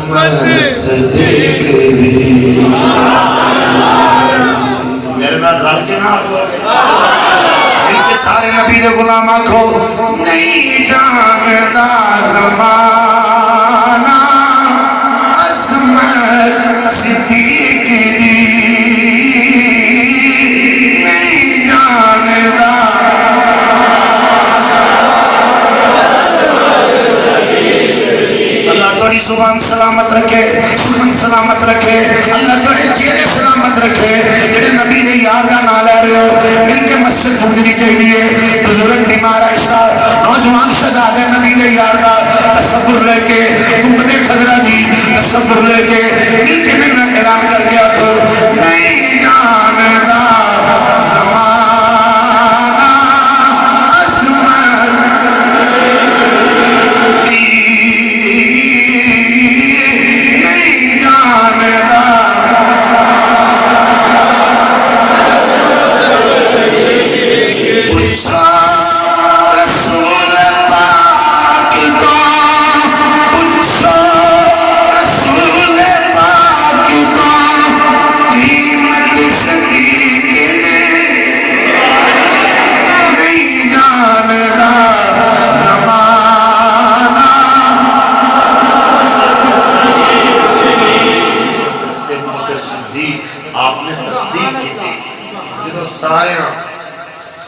صدیق میرے نال رل کے نہ ان کے سارے نبی دے غلام آکھو نہیں جاندا زمانہ عظمت صدیق دی نہیں جاندا اللہ تھوڑی زبان سلامت رکھے سخن سلامت رکھے اللہ تھوڑے چہرے سلامت رکھے جڑے نبی نے یار کا نام لے رہے ہو مل کے مسجد ڈھونڈنی چاہیے بزرگ بیمار عائشہ نوجوان شہزادے نبی نے یار کا تصور لے کے گنبد خضرا دی تصور لے کے مل کے ملنا اعلان کر کے آخو نہیں جاندا زمانہ عظمت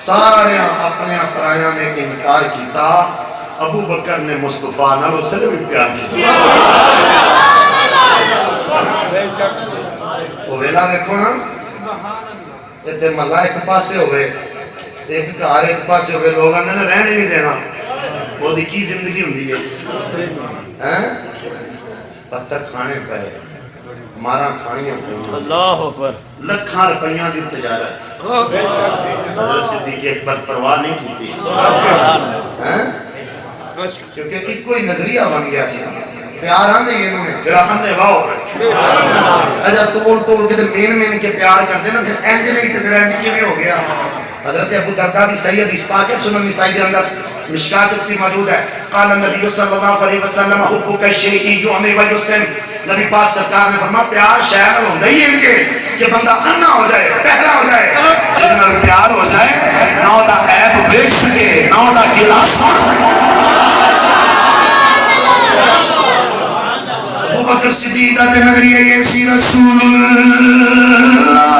سارے اپنے پرایاں نے انکار کیتا ابو بکر نے مصطفیٰ نہ وہ صرف پیار کیا وہ ویلا دیکھو نا یہ تے ملا ایک پاسے ہوئے ایک کار ایک پاسے ہوئے لوگ آنے نے رہنے نہیں دینا وہ دی کی زندگی ہوندی ہے پتھر کھانے پہ ہمارا کھانیاں اللہ اکبر لکھاں روپیاں دی تجارت حضرت صدیق اکبر پرواہ نہیں کی کیونکہ ایک کوئی نظریہ بن گیا سی پیار آنے یہ انہوں نے جڑا آنے واؤ اجا تول کے مین کے پیار کرتے نا پھر اینجے نہیں تجرہ نکی میں ہو گیا حضرت ابو دردہ دی سید اس پاک ہے سنن نسائی دے اندر مشکات کی موجود ہے قال النبی صلی اللہ علیہ وسلم حب کا شیئی جو ہمیں وجہ سن نبی پاک سرکار نے فرمایا پیار شہر ہوندہ ہی ان کے کہ بندہ انا ہو جائے پہلا ہو جائے جتنا پیار ہو جائے نہ ہوتا عیب بیک سکے نہ ہوتا گلاس ہو سکے ابو بکر صدیق ذات نظریہ یہ سی رسول اللہ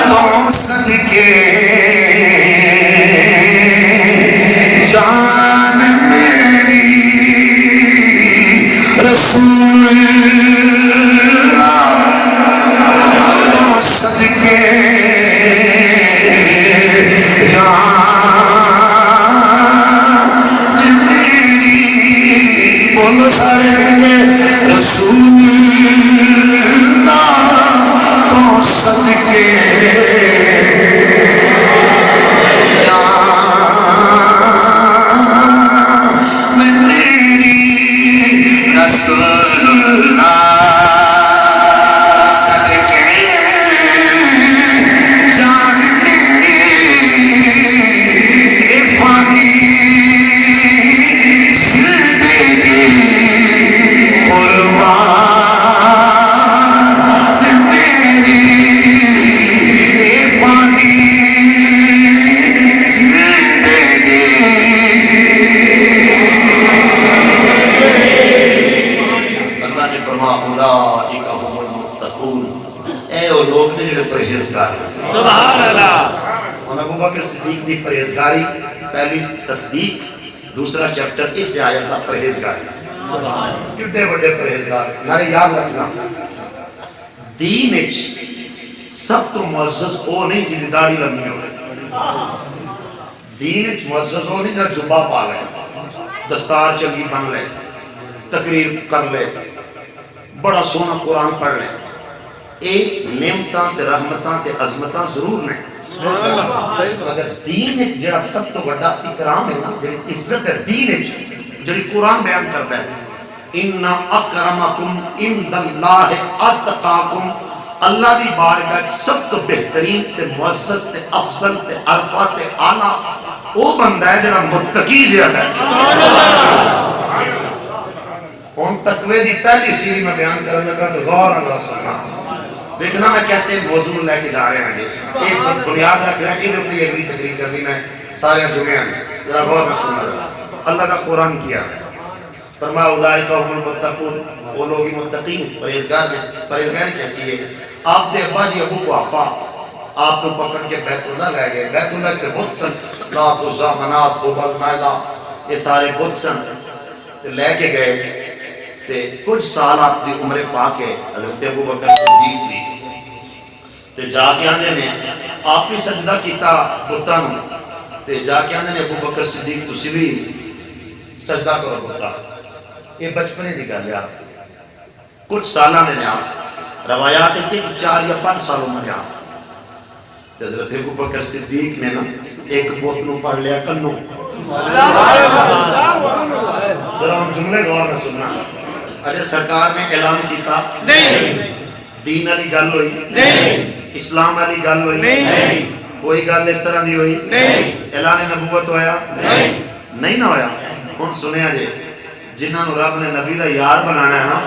تو صدقے جان میری رسول اللہ تو صدقے جان میری بولو سارے رسول اللہ تو صدقے سبحان اللہ ابو بکر صدیق دی پرہیزگاری پہلی تصدیق دوسرا چیپٹر اس سے آیا تھا پرہیزگاری کتنے بڑے پرہیزگار نارے یاد رکھنا دین اچ سب تو معزز او نہیں جی داڑھی لمبی ہو دین اچ معزز او نہیں جب جبہ پا لے دستار چنگی بن لے تقریر کر لے بڑا سونا قرآن پڑھ لے ایک نعمتاں تے رحمتاں تے عظمتاں ضرور نہیں مگر دین ہے جڑا سب تو بڑا اکرام ہے نا جڑی عزت ہے دین ہے جڑی قرآن بیان کرتا ہے ان اکرمکم عند اللہ اتقاکم اللہ دی بارگاہ سب تو بہترین تے معزز تے افضل تے عرفہ تے اعلیٰ وہ بندہ ہے جڑا متقی زیادہ ہے کون تقوی دی پہلی سیڑھی میں بیان کرنے لگا تو غور اللہ سننا دیکھنا میں کیسے موضوع لے کے جا رہے ہیں جی ایک بنیاد رکھ رہے ہیں کہ اپنی اگلی تقریر کرنی میں سارے جمعے ہیں ذرا غور میں سننا اللہ کا قرآن کیا فرمایا اولئک هم المتقون وہ لوگ ہی متقی پرہیزگار کیسی ہے آپ دے ابا جی ابو قحافہ آپ کو پکڑ کے بیت اللہ لے گئے بیت اللہ کے بت سن لات عزا منات ہبل نائلہ یہ سارے بت سن لے کے گئے تے کچھ سال آپ دی عمر پا کے حضرت ابو بکر صدیق دی تے جا کے آنے نے آپ بھی سجدہ کیتا بتاں نوں تے جا کے آنے نے ابو بکر صدیق تسی بھی سجدہ کرو بتا یہ بچپنے دی گل ہے کچھ سالاں دے آپ روایات ہے کہ 4 یا 5 سال عمر ہے تے حضرت ابو بکر صدیق نے نا ایک بت نوں پڑھ لیا کنوں ذرا ہم جملے غور میں سننا اجے سرکار نے اعلان کیتا نہیں دین والی گل ہوئی نہیں اسلام والی گل ہوئی نہیں کوئی گل اس طرح دی ہوئی نہیں اعلان نبوت ہویا نہیں نہ ہویا ہن سنیا جے جنہاں نوں رب نے نبی دا یار بنانا ہے نا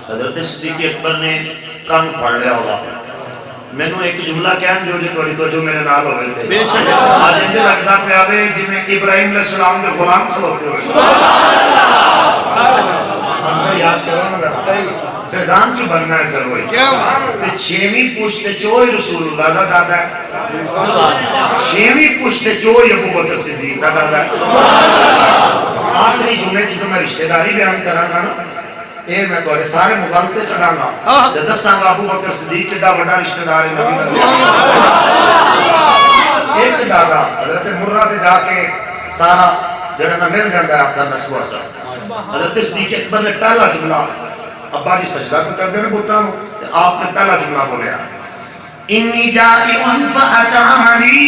حضرت صدیق اکبر نے کان پڑھ لیا ہوگا میں نے ایک جملہ کہن دیو جی تھوڑی توجہ میرے نال ہو گئے تھے آج انجھے لگتا پہ آوے جی میں ابراہیم علیہ السلام کے غلام کھلوتے ہوئے ہمیں یاد کرو نا فیضان چو بننا ہے کروئی تے 6ویں پوچھتے چوئی رسول اللہ دا دادا ہے 6ویں پوچھتے چوئی ابو بکر صدیق دا دادا ہے آخری جمعے کی تو میں رشتہ داری بیان کراں گا نا اے میں توڑے سارے مغالطے کراں گا دساں گا ابو بکر صدیق کڈا بڑا رشتہ دار ہے نبی دا ایک دادا حضرت مرہ تے جا کے سارا جڑنا مل جاتا ہے آپ کا نسبہ سا حضرت صدیق اکبر نے پہلا جملہ ابا جی سجدہ کو کر دینا بوتا ہوں آپ نے پہلا جملہ بولیا انی جائعن فأطعمنی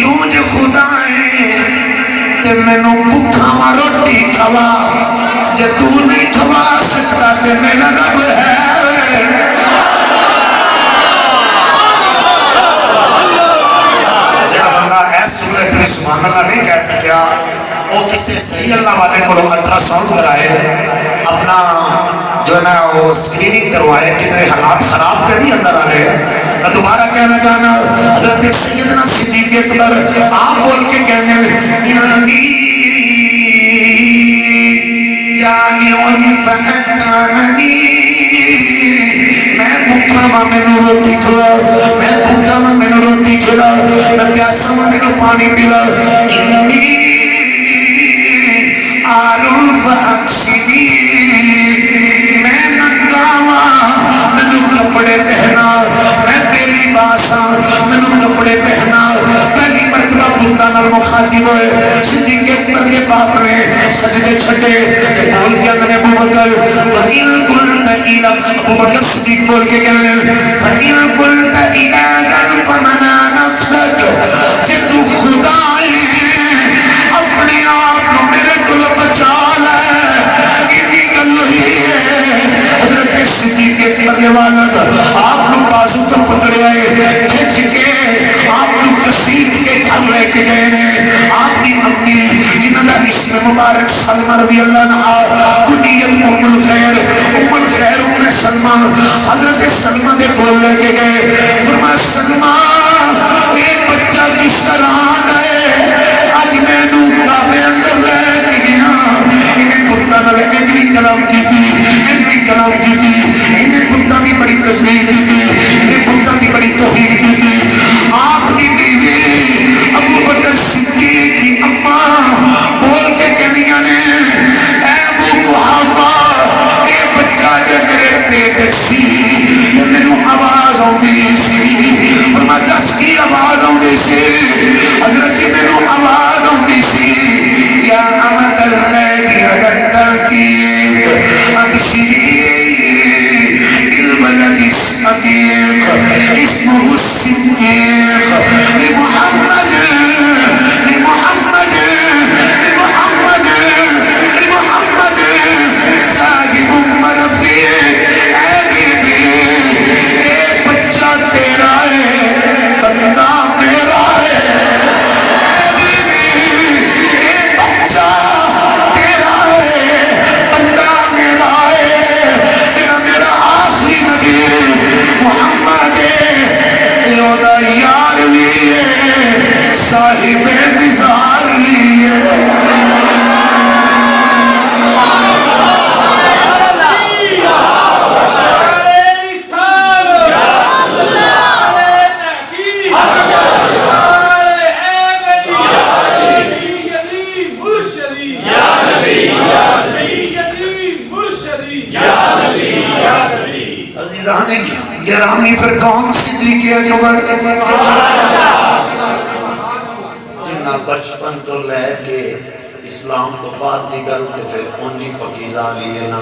تو جو خدا ہے تے میں نو بھوکا وا روٹی کھوا جے تو نہیں کھوا سکتا تے میرا رب ہے جڑا بندہ ایس جملے سے سبحان اللہ نہیں کہہ سکیا وہ کسی صحیح اللہ والے کو الٹرا ساؤنڈ کرائے اپنا جو ہے نا وہ اسکریننگ کروائے کتنے حالات خراب تے نہیں اندر آ رہے میں دوبارہ کہنا چاہنا حضرت سیدنا صدیق اکبر آپ بول کے کہنے انی جائعن فأطعمنی میں بھوکا ماں میں نو روٹی کھلا میں بھوکا ماں میں نو روٹی کھلا میں پیاسا ماں میں نو پانی پلا انی آلن فأکسنی میں ننگاوا میں نو کپڑے پہنا میں تیری باسا میں نو کپڑے پہنا پہلی مرتبہ بھوتا نال مخاطب ہوئے صدیق اکبر کے باپ نے سجدے چھٹے بول کے اندر ابو بکر فَإِن قُلْتَ إِلَى ابو بکر صدیق بول کے کہنے فَإِن قُلْتَ إِلَىٰ فَمَنَا نَفْسَكَ جے تو خدا ہے اپنے آپ میرے کل بچا لے اتنی گل ہی ہے حضرت صدیق اکبر کے والد آپ لوگ بازو تو پکڑے آئے کھچ کے آپ لوگ کسیت کے گھر لے کے گئے آپ کی امی جنہوں نے اسم مبارک سلمہ رضی اللہ عنہ کنیت ام الخیر ام سلمہ حضرت سلمہ دے بول لے کے گئے فرمایا سلمہ ایک بچہ کس طرح گئے آج میں نو کعبے اندر لے کے گیا انہیں کتا نہ لے انہیں کلام کی تھی انہیں کتا بھی بڑی تصویر کی تھی انہیں کتا بھی بڑی توحید کی تھی آپ کی بیوی ابو بکر صدیق کی اماں بول کے کہنیاں نے اے ابو قحافہ اے بچہ جو میرے پیٹ سی میں نو آواز آؤندی سی فرمایا دس کی آواز آؤندی سی حضرت جی میں نو آواز آؤندی سی یا امت اللہ کی گرامی پھر کون صدیق اکبر جنہ بچپن تو لے کے اسلام تو بعد دی گل تے پھر اونجی پکیزا لیے نا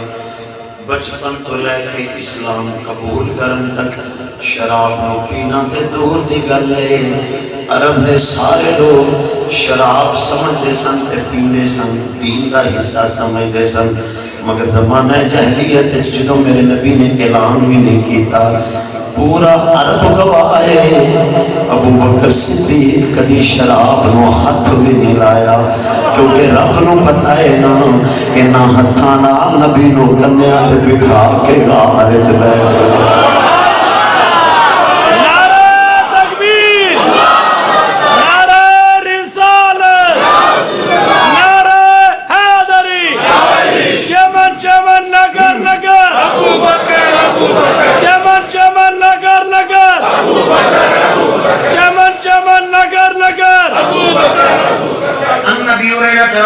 بچپن تو لے کے اسلام قبول کرن تک شراب نو پینا تے دور دی گل ہے عرب دے سارے لوگ شراب سمجھتے سن تے پیندے سن دین دا حصہ سمجھتے سن مگر زمانہ جہلیت جدوں میرے نبی نے اعلان بھی نہیں کیتا پورا عرب گواہ ہے ابو بکر صدیق کدی شراب نو ہاتھ بھی نہیں لایا کیونکہ رب نو پتہ ہے نا کہ نہ ہتھاں نال نبی نو کنیاں تے بٹھا کے غار وچ لے گئے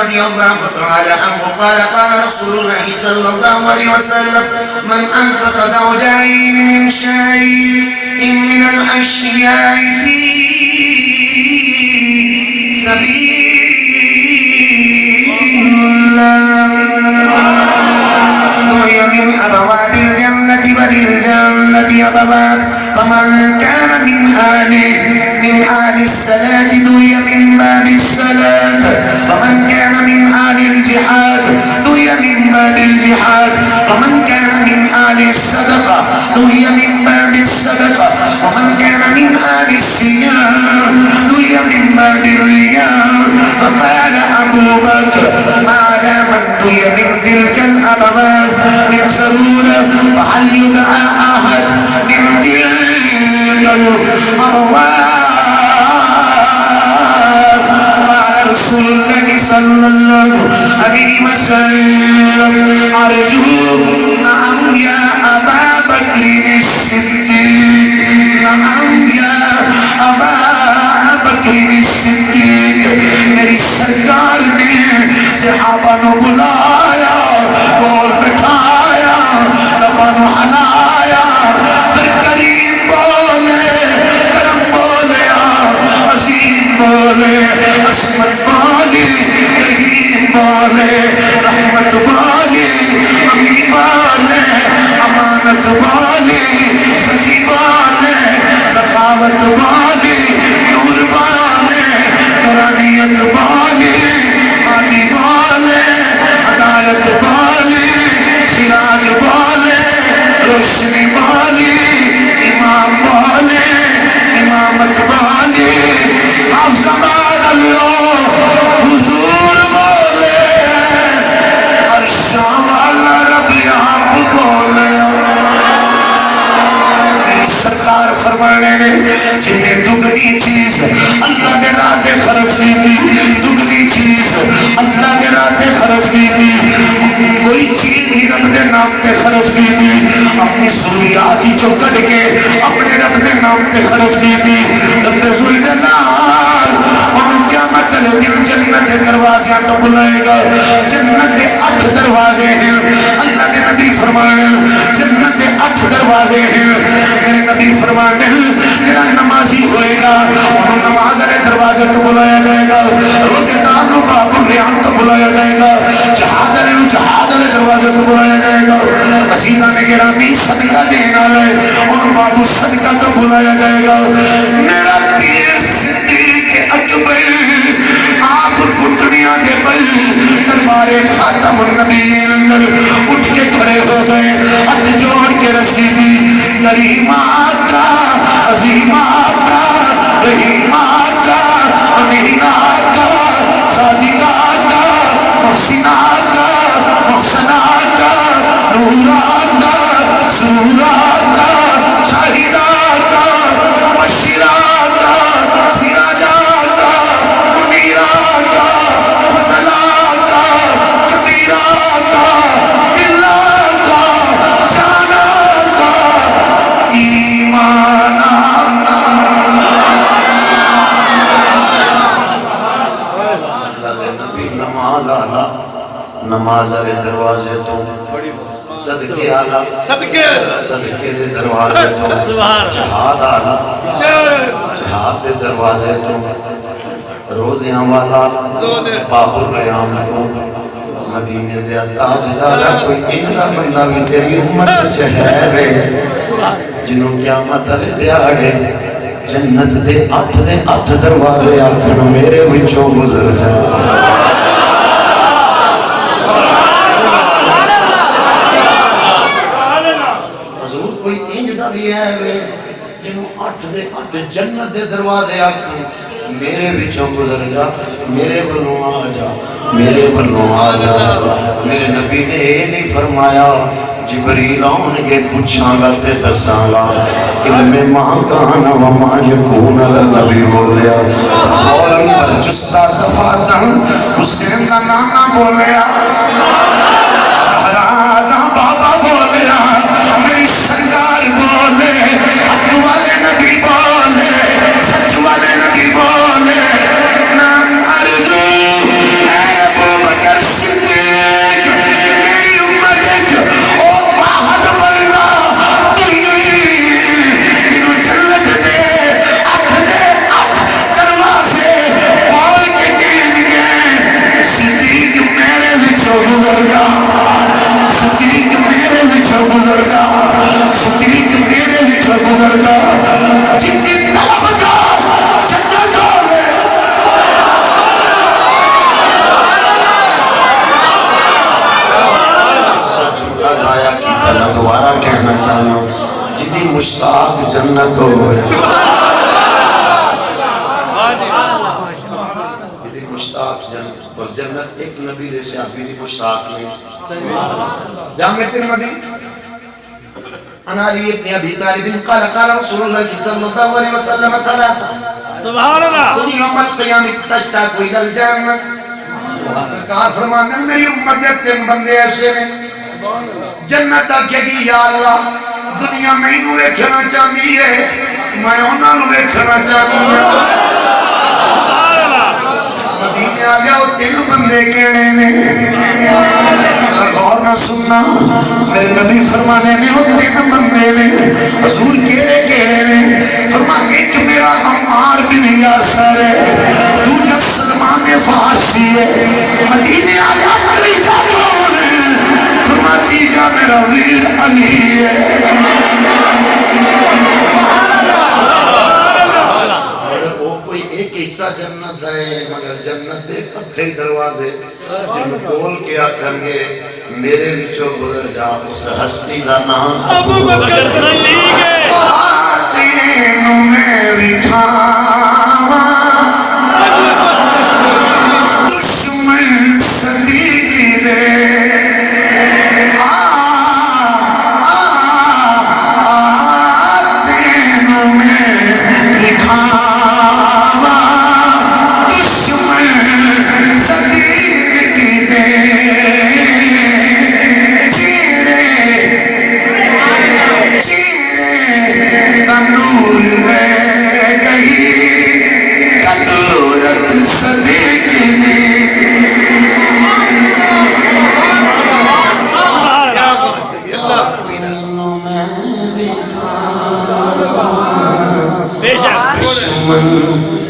رضي الله تعالى عنه قال قال رسول الله صلى الله عليه وسلم من أنفق زوجين من شيء من الأشياء في سبيل الله دعي من أبواب الجنة وللجنة أبواب فمن كان من آل الصلاة دعي من باب الصلاة ومن كان من آل الجهاد دعي من باب الجهاد ومن كان من آل الصدقة دعي من باب الصدقة ومن كان من آل الصيام دعي من باب الريام فقال أبو بكر ما دام دعي من تلك الأبواب من سرورة فهل يدعى أحد من تلك الأبواب رسول الله صلى الله عليه وسلم أرجو نعم يا أبا بكر الصديق نعم يا أبا بكر الصديق میری سرکار نے صحابہ نو بلایا بول بٹھایا ربا نو ہلایا پھر کریم بولے کرم بولیا عظیم بولے عصمت والی رحیم والے رحمت والی امی والے امانت والی سخی والے سخاوت والی نور والے نورانیت والی عالی والے عدالت والی سراج والے روشنی والی امام والے امامت والی حافظ اللہ حضور بولے ہر شام اللہ رب یہاں بولے سرکار فرمانے نے جنہیں دگنی چیز اللہ کے راہ تے خرچ کی تھی دگنی چیز اللہ کے راہ تے خرچ کی تھی کوئی چیز ہی رب دے نام تے خرچ کی تھی اپنی ضروریات ہی جو کٹ کے اپنے رب دے نام تے خرچ کی تھی رب ذوالجلال انہوں قیامت دن جنت کے دروازے تو بلائے گا جنت کے 8 دروازے ہیں اللہ کے نبی فرمانے جنت کے 8 دروازے ہیں میرے نبی فرمانے میرا نمازی ہوئے گا انہوں نماز کے دروازے تو بلایا جائے گا روزے دار کو باب الریان تو بلایا جائے گا جہاد علیہ دروازے تو بلایا جائے گا عزیزان گرامی صدقہ دینا لے انہوں باب صدقہ تو بلایا جائے گا میرا پیر صدیق اکبر آپ گھٹنیاں دے بل دربار خاتم النبیین اندر اٹھ کے کھڑے ہو گئے ہاتھ جوڑ کے رسیدی کریم آقا عظیم آقا رحیم آقا امین آقا صادق آقا محسن آقا محسن آقا نور آقا سرور آقا شاہد آقا مبشر آقا سراج آقا منیر آقا فضل آقا کبیر آقا دل آقا جان آقا ایمان آقا اللہ کے نبی نماز آلہ نماز آلے دروازے تو صدقے آلہ صدقے دے دروازے تو جہاد آلہ جہاد دے دروازے تو روزیاں والا باب الریام تو مدینے دے تاجدارا کوئی انہا بندہ بھی تیری امت چہے رے جنہوں قیامت علی دیاڑے جنت دے آٹھ دروازے آکھن میرے وچوں گزر جا کوئی انج دا بھی ہے جنہوں آٹھ جنت دے دروازے آکھن میرے بچوں گزر جا میرے بلوں آ جا میرے بلوں آ جا میرے نبی نے یہ نہیں فرمایا جبریل آن کے پوچھاں گا تے دساں گا علم ماں کانا وما یکون نبی بولیا فوراً پر جستا دفاتن حسین کا نانا بولیا سہرا نا بابا بولیا میری سرکار بولے حق والے نبی بولے سچ والے نبی بولے نام ارجو اے ابو بکر صدیق میری امت او واحد بندہ جنہوں جنت دے دروازے کھول کے دین گئے صدیق میرے وچوں گزر گیا صدیق میرے وچوں گزر گیا صدیق میرے وچوں گزر گیا جتنی طلب جا چکر جا سجودہ جایا کی طلب دوارا کہنا چاہنا جدی مشتاق جنت ہوئے جدی مشتاق جنت اور جنت ایک نبی رے سے آپ بھی مشتاق نہیں جامع ترمذی عن علي بن ابي طالب قال قال رسول الله صلى الله عليه وسلم ثلاثه سبحان الله يوم القيامه تشتاق الى الجنه سرکار فرماتے ہیں میری امت کے تین بندے ایسے ہیں جنت آکھے گی یا اللہ دنیا میں انہوں ویکھنا چاہتی ہے میں انہوں ویکھنا چاہتی ہوں مدینے آ گیا وہ تین بندے کہنے نے غور نہ سننا میرے نبی فرمانے نے وہ تین بندے نے حضور کہنے نے فرما ایک میرا عمار بن یاسر ہے دوجہ سلمان فارسی ہے مدینے آ گیا تیجا کون ہے فرما تیجا میرا ویر علی ہے ایک حصہ جنت ہے مگر جنت دے کٹھے دروازے جن کھول کے آکھن گے میرے وچوں گزر جا اس ہستی دا نام ابو بکر صدیق ہے آتینوں میں وکھاوا دشمن صدیق دے آتینوں میں وکھاوا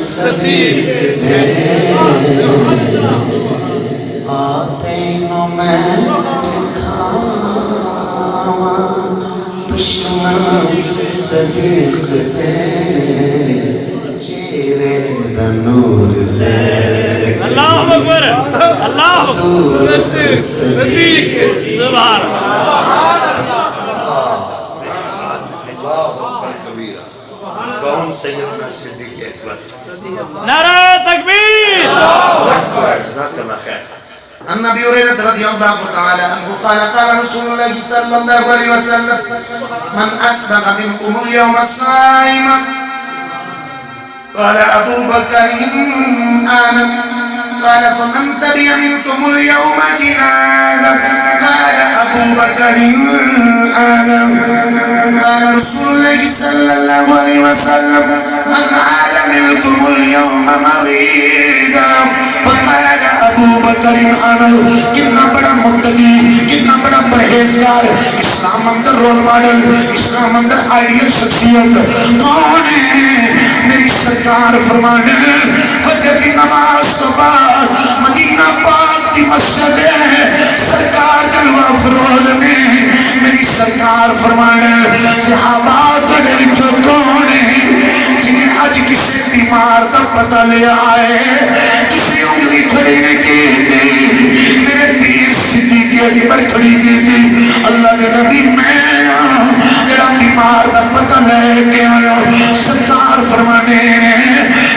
صدیق دے آتینوں میں دکھاوا دشمن صدیق دے چہرے دا نور لے اللہ اکبر اللہ اکبر صدیق سبحان کون سیدنا صدیق اکبر نعرہ تکبیر جزاک اللہ خیر عن نبی هريرة رضي الله تعالى عنه قال قال رسول الله صلى الله عليه وسلم من أصدق منكم اليوم صائما قال أبو بكر أنا قال فمن تبع منكم اليوم جنازة قال أبو بكر أنا قال رسول الله صلى الله عليه وسلم من عاد منكم اليوم مريضا فقال ابو بکر انا کتنا بڑا متقی کتنا بڑا پرہیزگار یار اسلام اندر رول ماڈل اسلام اندر آئیڈیل شخصیت کون ہے میری سرکار فرمانے فجر کی نماز تو بعد مدینہ پاک کی مسجد ہے سرکار جلوہ فروز میں میری سرکار فرمانے صحابہ کڑے وچوں کون ہے جنہیں آج کسی بیمار کا پتہ لیا ہے کسی انگلی کھڑی نے کی میرے پیر صدیق اکبر کھڑی کی تھی اللہ کے نبی میں میرا بیمار کا پتہ لے کے آیا سرکار فرمانے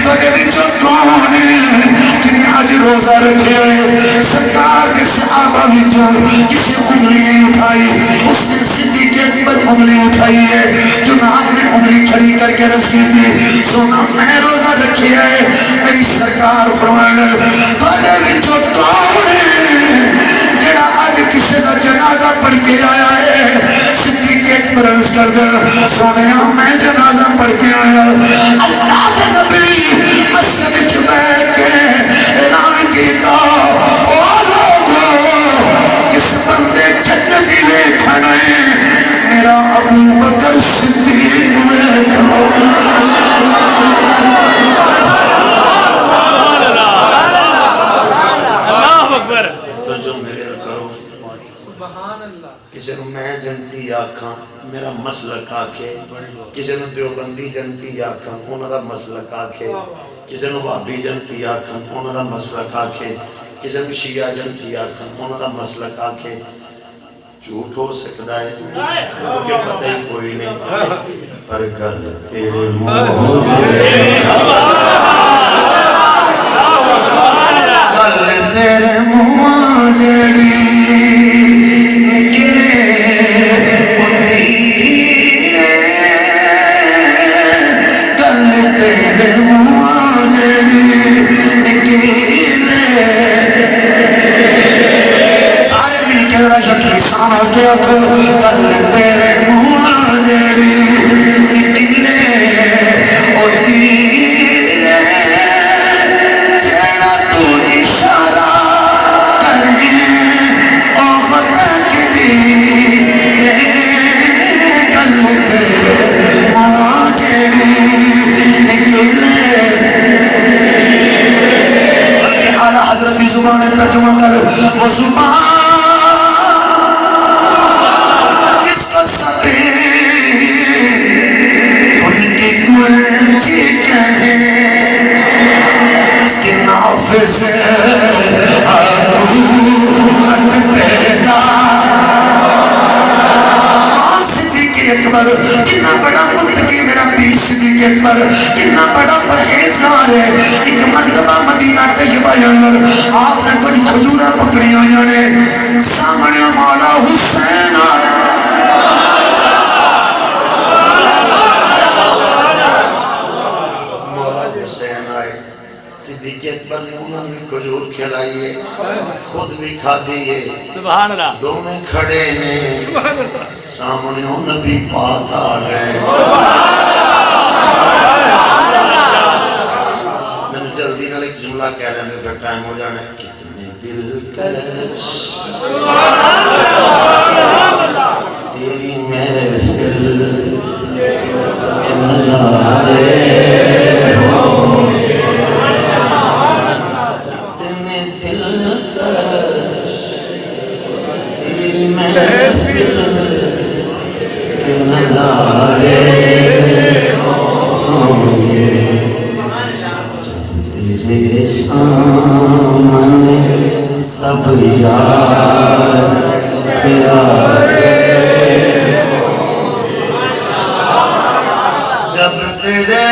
کڑے وچوں کون ہے جنہیں آج روزہ رکھے آئے سرکار کے صحابہ وچوں کسی انگلی نہیں اٹھائی اس نے صدیق اکبر انگلی اٹھائی ہے جناب نے انگلی کھڑی کر کے رکھی تھی سونا میں روزہ رکھی ہے میری سرکار فرمانے کھڑے وچوں کون ہے جڑا آج کسی کا جنازہ پڑھ کے آیا ہے صدیق اکبر عرض کر دیں سونے میں جنازہ پڑھ کے آیا اللہ کے نبی مسجد وچ بیٹھ کے اعلان کیتا او لوگو جس بندے جنتی ویکھنا ہے میرا ابو بکر صدیق ویکھو تو جو میرے کرو کسی نے میں جنتی آکھاں میرا مسلک آکھے کسی نے دیوبندی جنتی آکھاں انہوں دا مسلک آکھے کسی نے وہابی جنتی آکھاں انہوں دا مسلک آکھے کسی نے شیعہ جنتی آکھاں انہوں دا مسلک آکھے جھوٹ ہو سکتا ہے کیونکہ پتہ ہی کوئی نہیں پر گل تیرے منہ گل تیرے منہ جڑی نکلے گل تیرے منہ جڑی نکلے سارے مل کے ذرا شکلی سانا کے اکھل گل تیرے منہ جڑی نکلے زبان ترجمہ کر وہ زبان کس کو سبے ان کی گنجی کہے اس کے نافذ حکومت پیدا کون صدیق اکبر کتنا بڑا متقی میرا پیر صدیق اکبر کتنا بڑا پرہیزگار ہے ایک مرتبہ مدینہ طیبہ اندر آپ نے کچھ کھجورہ پکڑی ہوئی نے سامنے مولا حسین آیا مولا حسین آئے صدیق اکبر نے انہوں نے کھجور کھلائیے خود بھی کھادی ہے سبحان اللہ دو میں کھڑے نے سامنے نبی پاک آ گئے میں نے جلدی نہ ایک جملہ کہہ رہے ہیں پھر ٹائم ہو جانے کتنے دلکش تیری محفل کے نظارے کتنے دلکش تیری محفل کے نظارے ہوں گے تیرے سامنے سب یار پیارے جب تیرے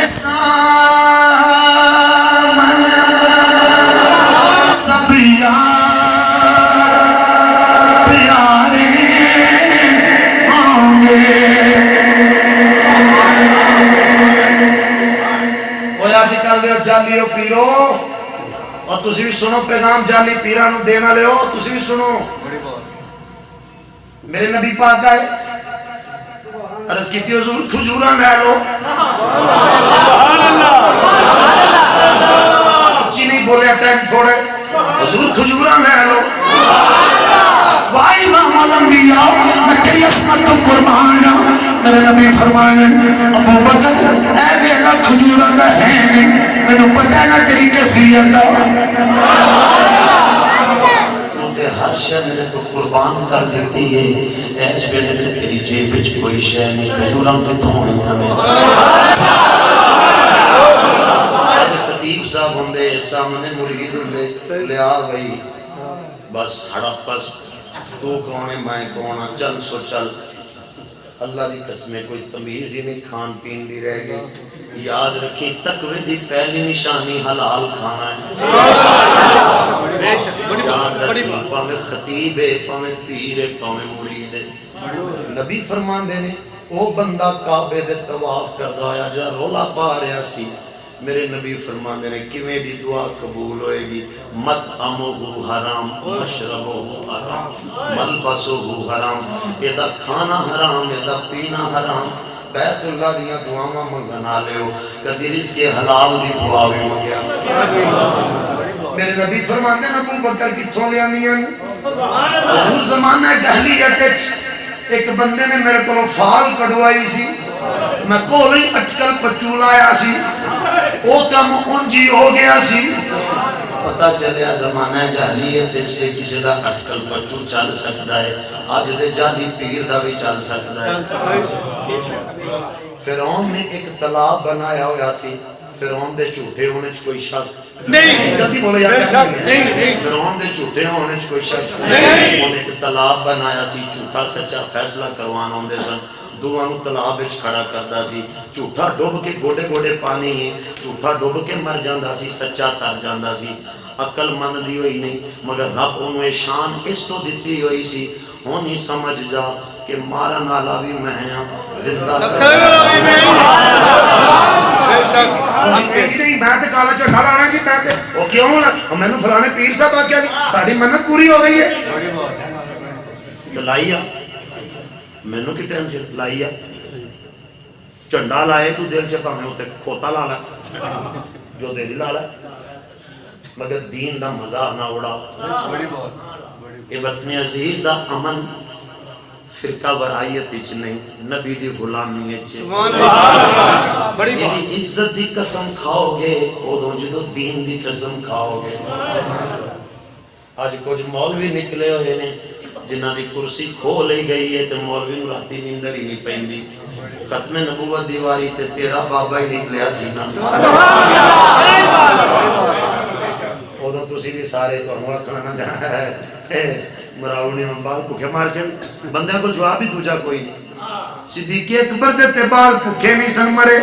سامنے سب یار پیارے ہوں گے جالی پیرو اور تسی بھی سنو پیغام جالی پیرانو دینا لے ہو تسی بھی سنو میرے نبی پاک آئے عرض کی تھی حضور کھجوران لے لو کچھ نہیں بولے ٹائم تھوڑے حضور کھجوران لے لو وائی امام الانبیاء میرے نبی فرمانے ابو بکر اے ویلا کھجوراں دا ہے نہیں مینوں پتہ نہ تیری کیفیت دا کیونکہ ہر شے میرے تو قربان کر دیتی ہے اس ویلے تے تیری جیب وچ کوئی شے نہیں کھجوراں کتھوں ہونیاں نے خطیب صاحب ہوندے سامنے مرید ہوندے لیا بھائی بس ہڑپ بس تو کون ہے میں کون ہاں چل سو چل اللہ دی قسمیں کوئی تمیز ہی نہیں کھان پین دی رہ گئی یاد رکھی تقوی دی پہلی نشانی حلال کھانا ہے یاد رکھی پاویں خطیب ہے پاویں پیر ہے پاویں مرید ہے نبی فرمان دے نے او بندہ کعبے دے طواف کردا ہویا جا رولا پا رہا سی میرے نبی فرماندے نے کیویں دی دعا قبول ہوئے گی مطعمہ حرام مشربہ حرام ملبسہ حرام یہ کھانا حرام یہ پینا حرام بیت اللہ دیاں دعاواں منگنا لیو کدی رزق حلال دی دعا بھی منگیا میرے نبی فرماندے نے ابو بکر کتھوں لے آندیاں حضور زمانہ جاہلیت ایک بندے نے میرے کو فال کڈوائی سی میں کولی اٹکل پچول آیا سی وہ کم انجی ہو گیا سی پتا چلیا زمانہ جاہلیت کسی دا اٹکل پچول چل سکتا ہے آج دے جادی پیر دا بھی چل سکتا ہے فرعون نے ایک تالاب بنایا ہویا سی فرعون دے جھوٹے ہونے چ کوئی شک نہیں جلدی بولو یار فرعون دے جھوٹے ہونے چ کوئی شک نہیں انہوں نے ایک تالاب بنایا سی جھوٹا سچا فیصلہ کروانا ہوندے سن دوانو تالاب وچ کھڑا کردا سی جھوٹا ڈوب کے گوڑے گوڑے پانی ہے جھوٹا ڈوب کے مر جاندا سی سچا تر جاندا سی عقل من دی ہوئی نہیں مگر رب انہوں شان اس تو دیتی ہوئی سی ہونی سمجھ جا کہ مارا نالا بھی میں ہاں زندہ نہیں میں تے کالا چٹا لانا کی میں تے او کیوں میں نے فلانے پیر صاحب آکھیا ساڈی منت پوری ہو گئی ہے لائیا میں نے کی ٹینشن لائیا چنڈا لائے تو دل چپا میں ہوتے کھوتا لا لائے جو دل لا لائے مگر دین دا مزاح نہ اڑا یہ وطن عزیز دا امن فرقہ ورائیت اچ نہیں نبی دی غلامی اچ یہ دی عزت دی قسم کھاؤ گے او جدو دین دی قسم کھاؤ گے آج کچھ مولوی نکلے ہوئے نے جنہ دی کرسی کھو لے گئی ہے تو مولوی راتی نیندر ہی نہیں پہندی ختم نبوت دیواری تے تیرا بابا ہی نکلیا سینا ادھر تسی بھی سارے تو ہمارا کھانا جانا ہے مراؤنی من بال پکھے مار چل بندے کو جواب ہی دوجا کوئی نہیں صدیق اکبر دیتے بال پکھے نہیں سن مرے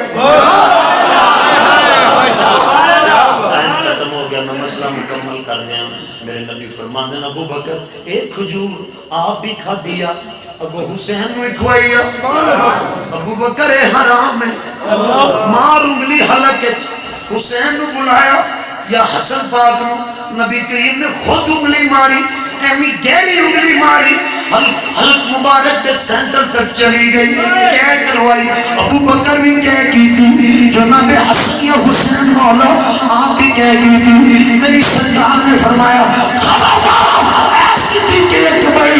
ختم ہو گیا میں مسئلہ مکمل کر دیا میرے نبی فرمان دینا ابو بکر ایک کھجور آپ بھی کھا دیا ابو حسین نے کھوائیا ابو بکر اے حرام ہے مار انگلی حلق حسین نے بلایا یا حسن پاک نبی کریم نے خود انگلی ماری ایمی گہری انگلی ماری حلق مبارک کے سینٹر تک چلی گئی کہہ کروائی ابو بکر بھی کہہ کی تھی جناب حسن یا حسین مولا آپ بھی کہہ کی تھی میری سرکار نے فرمایا خبردار ایسی تھی کہ اکبر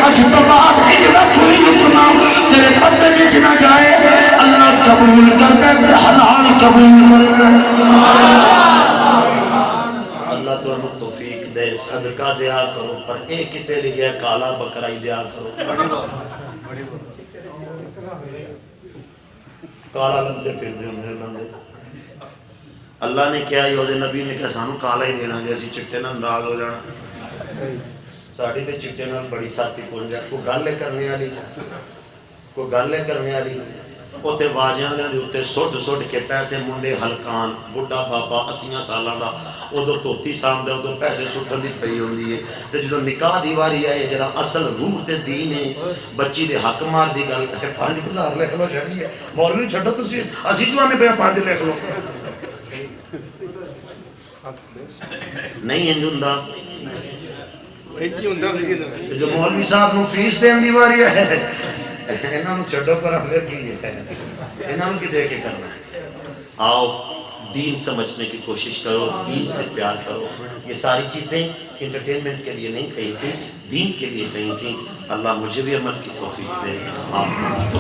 اجتباد اجلا تو ہی نکنا تیرے پتہ نچ نہ جائے اللہ قبول کرتا ہے حلال قبول کرتا ہے اللہ تو ہمیں توفیق دے صدقہ دیا کرو پر ایک ہی تیرے گیا کالا بکرائی دیا کرو کالا لگتے پھر دے انہیں لندے اللہ نے کیا یودے نبی نے کہا سانو کالا ہی دینا جیسی چٹے نہ ناراض ہو جانا ساڑھی تے چٹے نہ بڑی ساتھی پہنچ جائے کوئی گالے کرنے والی اوتے واجیاں لے دے اوتے سٹ کے پیسے منڈے ہلکان بڑھا بابا 80 سالاں دا اودو توتی سامنے اودو پیسے سٹن دی پئی ہوندی ہے تے جدوں نکاح دی واری آئے جڑا اصل روح تے دین ہے بچی دے حق مار دی گل کہ 5000 لکھ لو شادی ہے مولوی چھڈو تسی اسی جو ہمیں پیا 5 لکھ لو نہیں ہندا جو مولوی صاحب نو فیس دین دی واری ہے انہوں چھڑو پر ہمیں کی ہے انہوں کی دے کے کرنا ہے آؤ دین سمجھنے کی کوشش کرو دین سے پیار کرو یہ ساری چیزیں انٹرٹینمنٹ کے لیے نہیں کہی تھی دین کے لیے کہی تھی اللہ مجھے بھی عمل کی توفیق دے آپ